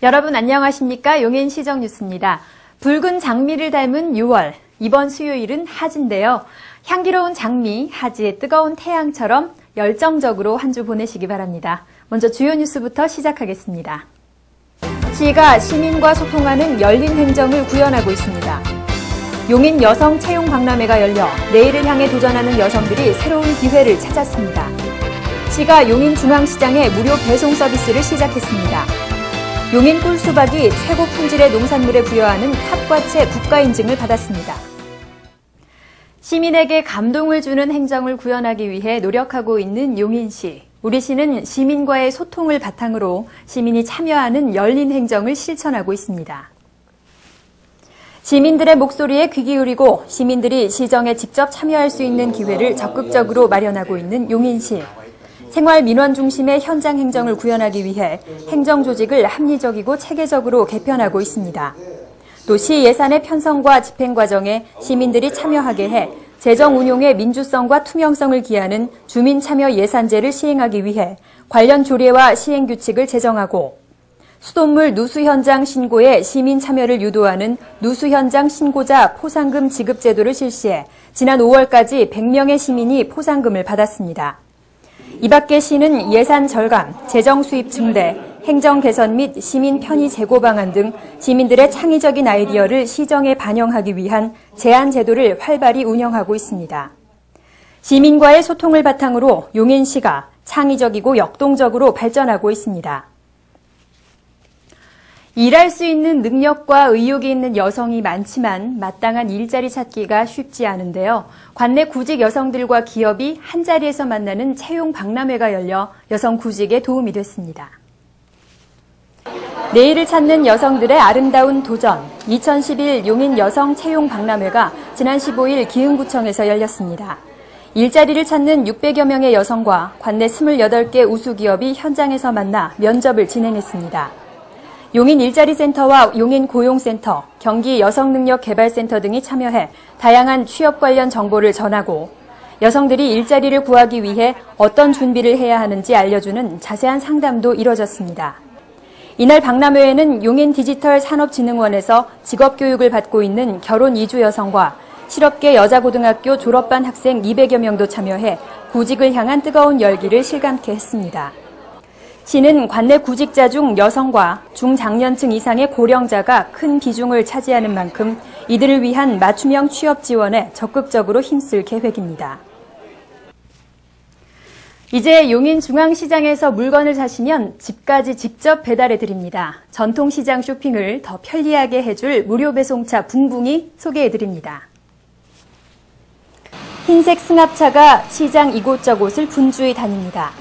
여러분 안녕하십니까? 용인시정뉴스입니다. 붉은 장미를 닮은 6월, 이번 수요일은 하지인데요. 향기로운 장미, 하지의 뜨거운 태양처럼 열정적으로 한 주 보내시기 바랍니다. 먼저 주요 뉴스부터 시작하겠습니다. 시가 시민과 소통하는 열린 행정을 구현하고 있습니다. 용인 여성 채용 박람회가 열려 내일을 향해 도전하는 여성들이 새로운 기회를 찾았습니다. 시가 용인중앙시장에 무료 배송 서비스를 시작했습니다. 용인 꿀수박이 최고 품질의 농산물에 부여하는 탑과체 국가인증을 받았습니다. 시민에게 감동을 주는 행정을 구현하기 위해 노력하고 있는 용인시. 우리 시는 시민과의 소통을 바탕으로 시민이 참여하는 열린 행정을 실천하고 있습니다. 시민들의 목소리에 귀 기울이고 시민들이 시정에 직접 참여할 수 있는 기회를 적극적으로 마련하고 있는 용인시. 생활 민원 중심의 현장 행정을 구현하기 위해 행정 조직을 합리적이고 체계적으로 개편하고 있습니다. 또 시 예산의 편성과 집행 과정에 시민들이 참여하게 해 재정 운용의 민주성과 투명성을 기하는 주민참여 예산제를 시행하기 위해 관련 조례와 시행 규칙을 제정하고 수돗물 누수 현장 신고에 시민 참여를 유도하는 누수 현장 신고자 포상금 지급 제도를 실시해 지난 5월까지 100명의 시민이 포상금을 받았습니다. 이 밖에 시는 예산 절감, 재정 수입 증대, 행정 개선 및 시민 편의 제고 방안 등 시민들의 창의적인 아이디어를 시정에 반영하기 위한 제안 제도를 활발히 운영하고 있습니다. 시민과의 소통을 바탕으로 용인시가 창의적이고 역동적으로 발전하고 있습니다. 일할 수 있는 능력과 의욕이 있는 여성이 많지만 마땅한 일자리 찾기가 쉽지 않은데요. 관내 구직 여성들과 기업이 한자리에서 만나는 채용 박람회가 열려 여성 구직에 도움이 됐습니다. 내일을 찾는 여성들의 아름다운 도전, 2011 용인 여성 채용 박람회가 지난 15일 기흥구청에서 열렸습니다. 일자리를 찾는 600여 명의 여성과 관내 28개 우수기업이 현장에서 만나 면접을 진행했습니다. 용인 일자리센터와 용인 고용센터, 경기 여성능력개발센터 등이 참여해 다양한 취업 관련 정보를 전하고 여성들이 일자리를 구하기 위해 어떤 준비를 해야 하는지 알려주는 자세한 상담도 이뤄졌습니다. 이날 박람회에는 용인 디지털산업진흥원에서 직업교육을 받고 있는 결혼 이주 여성과 실업계 여자고등학교 졸업반 학생 200여 명도 참여해 구직을 향한 뜨거운 열기를 실감케 했습니다. 시는 관내 구직자 중 여성과 중장년층 이상의 고령자가 큰 비중을 차지하는 만큼 이들을 위한 맞춤형 취업 지원에 적극적으로 힘쓸 계획입니다. 이제 용인중앙시장에서 물건을 사시면 집까지 직접 배달해 드립니다. 전통시장 쇼핑을 더 편리하게 해줄 무료 배송차 붕붕이 소개해 드립니다. 흰색 승합차가 시장 이곳저곳을 분주히 다닙니다.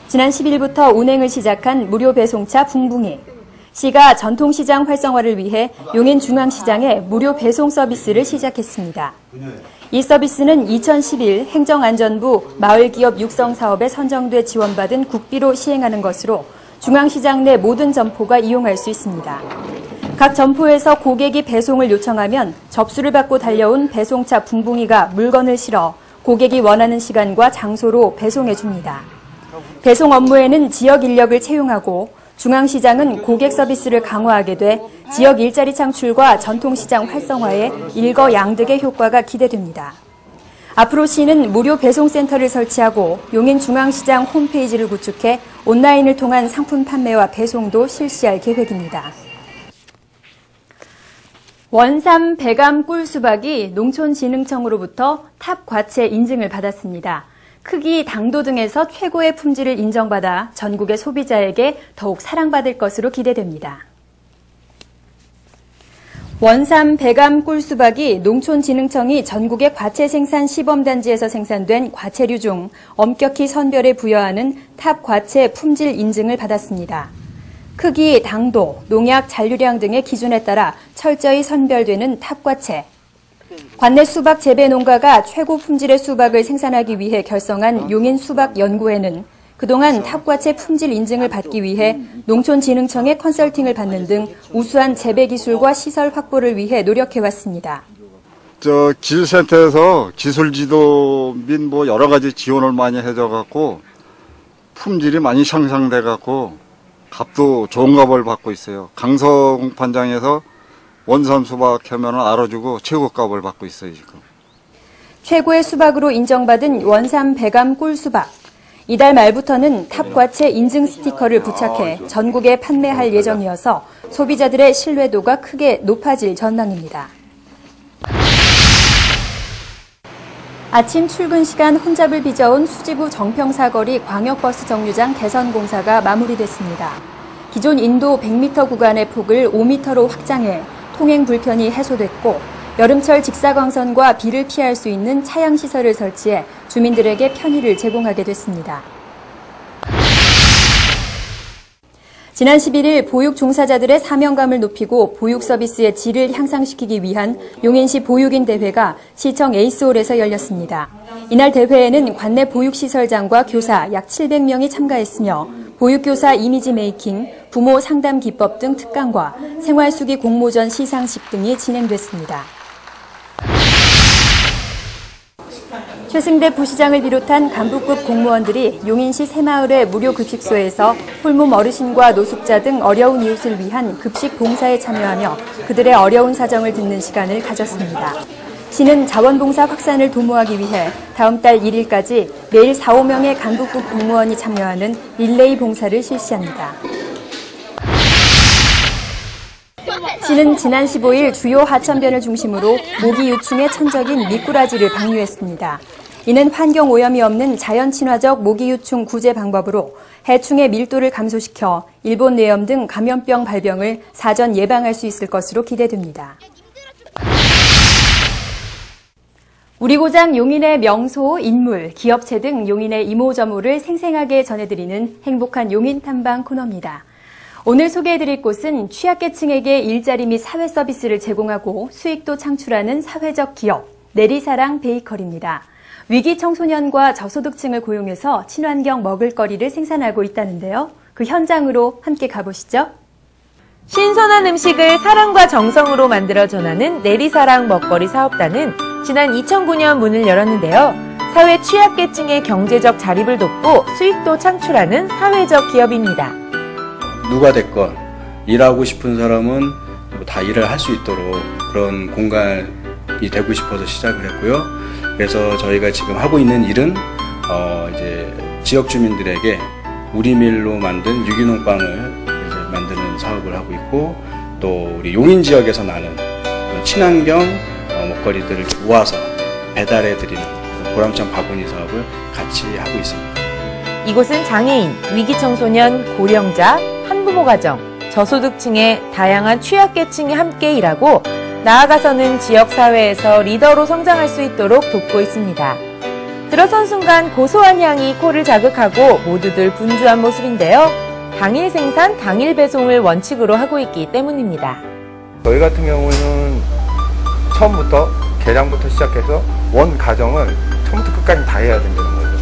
지난 10일부터 운행을 시작한 무료 배송차 붕붕이. 시가 전통시장 활성화를 위해 용인중앙시장에 무료 배송 서비스를 시작했습니다. 이 서비스는 2011 행정안전부 마을기업 육성사업에 선정돼 지원받은 국비로 시행하는 것으로 중앙시장 내 모든 점포가 이용할 수 있습니다. 각 점포에서 고객이 배송을 요청하면 접수를 받고 달려온 배송차 붕붕이가 물건을 실어 고객이 원하는 시간과 장소로 배송해 줍니다. 배송 업무에는 지역 인력을 채용하고 중앙시장은 고객 서비스를 강화하게 돼 지역 일자리 창출과 전통시장 활성화에 일거양득의 효과가 기대됩니다. 앞으로 시는 무료 배송센터를 설치하고 용인중앙시장 홈페이지를 구축해 온라인을 통한 상품 판매와 배송도 실시할 계획입니다. 원삼 배감 꿀수박이 농촌진흥청으로부터 탑과체 인증을 받았습니다. 크기, 당도 등에서 최고의 품질을 인정받아 전국의 소비자에게 더욱 사랑받을 것으로 기대됩니다. 원삼 배감 꿀수박이 농촌진흥청이 전국의 과채 생산 시범단지에서 생산된 과채류 중 엄격히 선별해 부여하는 탑 과채 품질 인증을 받았습니다. 크기, 당도, 농약 잔류량 등의 기준에 따라 철저히 선별되는 탑 과채. 관내 수박 재배 농가가 최고 품질의 수박을 생산하기 위해 결성한 용인 수박연구회는 그동안 탑과체 품질 인증을 받기 위해 농촌진흥청의 컨설팅을 받는 등 우수한 재배 기술과 시설 확보를 위해 노력해왔습니다. 기술센터에서 기술 지도 및 여러 가지 지원을 많이 해줘갖고 품질이 많이 향상돼갖고 값도 좋은 값을 받고 있어요. 강서 공판장에서 원산 수박 하면 알아주고 최고 값을 받고 있어요, 지금. 최고의 수박으로 인정받은 원산 배감 꿀수박. 이달 말부터는 탑과체 인증 스티커를 부착해 전국에 판매할 예정이어서 소비자들의 신뢰도가 크게 높아질 전망입니다. 아침 출근 시간 혼잡을 빚어온 수지구 정평사거리 광역버스 정류장 개선 공사가 마무리됐습니다. 기존 인도 100m 구간의 폭을 5m로 확장해 통행 불편이 해소됐고 여름철 직사광선과 비를 피할 수 있는 차양시설을 설치해 주민들에게 편의를 제공하게 됐습니다. 지난 11일 보육 종사자들의 사명감을 높이고 보육 서비스의 질을 향상시키기 위한 용인시 보육인 대회가 시청 에이스홀에서 열렸습니다. 이날 대회에는 관내 보육시설장과 교사 약 700명이 참가했으며 보육교사 이미지 메이킹, 부모 상담 기법 등 특강과 생활수기 공모전 시상식 등이 진행됐습니다. 최승대 부시장을 비롯한 간부급 공무원들이 용인시 새마을의 무료 급식소에서 홀몸 어르신과 노숙자 등 어려운 이웃을 위한 급식 봉사에 참여하며 그들의 어려운 사정을 듣는 시간을 가졌습니다. 시는 자원봉사 확산을 도모하기 위해 다음 달 1일까지 매일 4, 5명의 간부급 공무원이 참여하는 릴레이 봉사를 실시합니다. 시는 지난 15일 주요 하천변을 중심으로 모기 유충의 천적인 미꾸라지를 방류했습니다. 이는 환경오염이 없는 자연친화적 모기유충 구제 방법으로 해충의 밀도를 감소시켜 일본 뇌염 등 감염병 발병을 사전 예방할 수 있을 것으로 기대됩니다. 우리고장 용인의 명소, 인물, 기업체 등 용인의 이모저모를 생생하게 전해드리는 행복한 용인 탐방 코너입니다. 오늘 소개해드릴 곳은 취약계층에게 일자리 및 사회 서비스를 제공하고 수익도 창출하는 사회적 기업, 내리사랑 베이커리입니다. 위기 청소년과 저소득층을 고용해서 친환경 먹을거리를 생산하고 있다는데요. 그 현장으로 함께 가보시죠. 신선한 음식을 사랑과 정성으로 만들어 전하는 내리사랑 먹거리 사업단은 지난 2009년 문을 열었는데요. 사회 취약계층의 경제적 자립을 돕고 수익도 창출하는 사회적 기업입니다. 누가 됐건 일하고 싶은 사람은 다 일을 할 수 있도록 그런 공간이 되고 싶어서 시작을 했고요. 그래서 저희가 지금 하고 있는 일은 이제 지역 주민들에게 우리밀로 만든 유기농 빵을 이제 만드는 사업을 하고 있고, 또 우리 용인 지역에서 나는 친환경 먹거리들을 모아서 배달해 드리는 보람찬 바구니 사업을 같이 하고 있습니다. 이곳은 장애인, 위기청소년, 고령자, 한부모 가정, 저소득층의 다양한 취약계층이 함께 일하고 나아가서는 지역사회에서 리더로 성장할 수 있도록 돕고 있습니다. 들어선 순간 고소한 향이 코를 자극하고 모두들 분주한 모습인데요. 당일 생산, 당일 배송을 원칙으로 하고 있기 때문입니다. 저희 같은 경우는 처음부터 계량부터 시작해서 원 가정을 처음부터 끝까지 다 해야 된다는 거죠.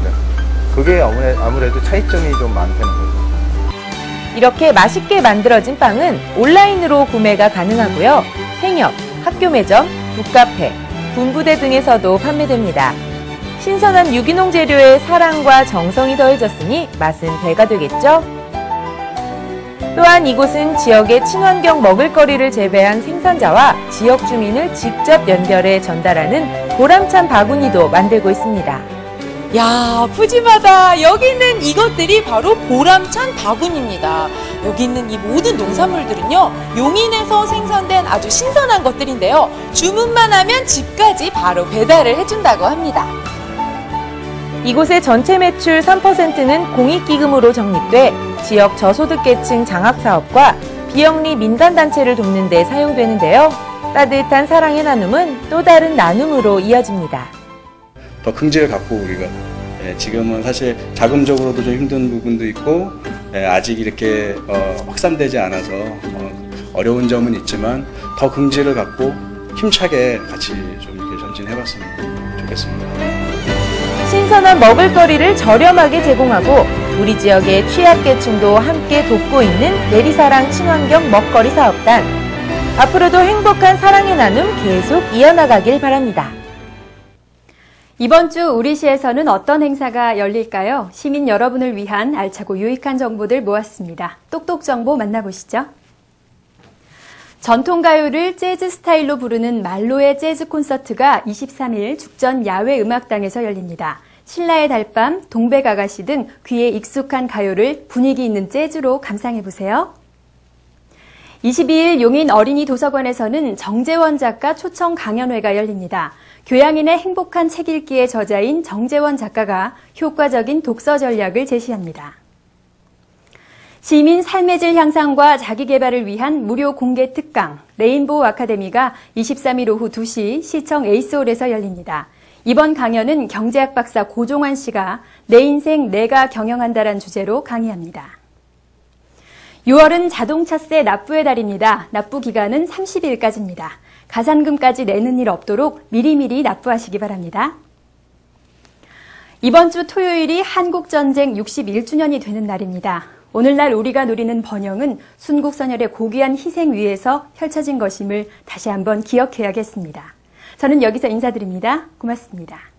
네. 그게 아무래도 차이점이 좀 많다는 거죠. 이렇게 맛있게 만들어진 빵은 온라인으로 구매가 가능하고요. 생협, 학교 매점, 북카페, 군부대 등에서도 판매됩니다. 신선한 유기농 재료에 사랑과 정성이 더해졌으니 맛은 배가 되겠죠? 또한 이곳은 지역의 친환경 먹을거리를 재배한 생산자와 지역 주민을 직접 연결해 전달하는 보람찬 바구니도 만들고 있습니다. 야, 푸짐하다. 여기 있는 이것들이 바로 보람찬 바구니입니다. 여기 있는 이 모든 농산물들은요, 용인에서 생산된 아주 신선한 것들인데요. 주문만 하면 집까지 바로 배달을 해준다고 합니다. 이곳의 전체 매출 3%는 공익기금으로 적립돼 지역 저소득계층 장학사업과 비영리 민간단체를 돕는 데 사용되는데요. 따뜻한 사랑의 나눔은 또 다른 나눔으로 이어집니다. 더 긍지를 갖고 우리가 지금은 사실 자금적으로도 좀 힘든 부분도 있고 아직 이렇게 확산되지 않아서 어려운 점은 있지만 더 긍지를 갖고 힘차게 같이 좀 이렇게 전진해봤으면 좋겠습니다. 신선한 먹을거리를 저렴하게 제공하고 우리 지역의 취약계층도 함께 돕고 있는 내리사랑 친환경 먹거리 사업단. 앞으로도 행복한 사랑의 나눔 계속 이어나가길 바랍니다. 이번 주 우리시에서는 어떤 행사가 열릴까요? 시민 여러분을 위한 알차고 유익한 정보들 모았습니다. 똑똑 정보 만나보시죠. 전통가요를 재즈 스타일로 부르는 말로의 재즈 콘서트가 23일 죽전 야외음악당에서 열립니다. 신라의 달밤, 동백아가씨 등 귀에 익숙한 가요를 분위기 있는 재즈로 감상해보세요. 22일 용인 어린이 도서관에서는 정재원 작가 초청 강연회가 열립니다. 교양인의 행복한 책 읽기의 저자인 정재원 작가가 효과적인 독서 전략을 제시합니다. 시민 삶의 질 향상과 자기개발을 위한 무료 공개 특강 레인보우 아카데미가 23일 오후 2시 시청 에이스홀에서 열립니다. 이번 강연은 경제학 박사 고종환 씨가 내 인생 내가 경영한다란 주제로 강의합니다. 6월은 자동차세 납부의 달입니다. 납부 기간은 30일까지입니다. 가산금까지 내는 일 없도록 미리미리 납부하시기 바랍니다. 이번 주 토요일이 한국전쟁 61주년이 되는 날입니다. 오늘날 우리가 누리는 번영은 순국선열의 고귀한 희생 위에서 펼쳐진 것임을 다시 한번 기억해야겠습니다. 저는 여기서 인사드립니다. 고맙습니다.